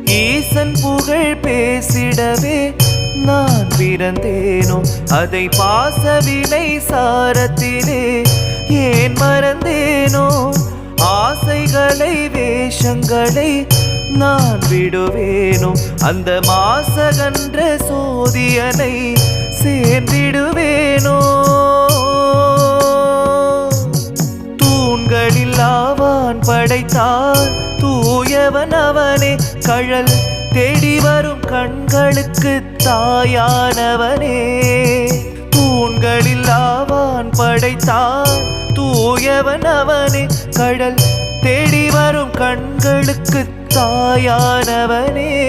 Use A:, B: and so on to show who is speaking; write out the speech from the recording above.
A: ஈசன் புகழ் பேசிடவே நான் பிறந்தேனோ, அதை பாசவினை சாரத்திலே ஏன் மறந்தேனோ. ஆசைகளை வேஷங்களை நான் விடுவேனோ, அந்த மாசகன்ற சோதியனை சேர்ந்திடுவேனோ. தூண்களில் ஆவான் படைத்தார் தூயவன் அவனே, கழல் தேடி வரும் கண்களுக்கு தாயானவனே. தூண்களில் ஆவான் படைத்தார் தூயவன் அவனே, கடல் தேடி வரும் கண்களுக்கு தாயானவனே.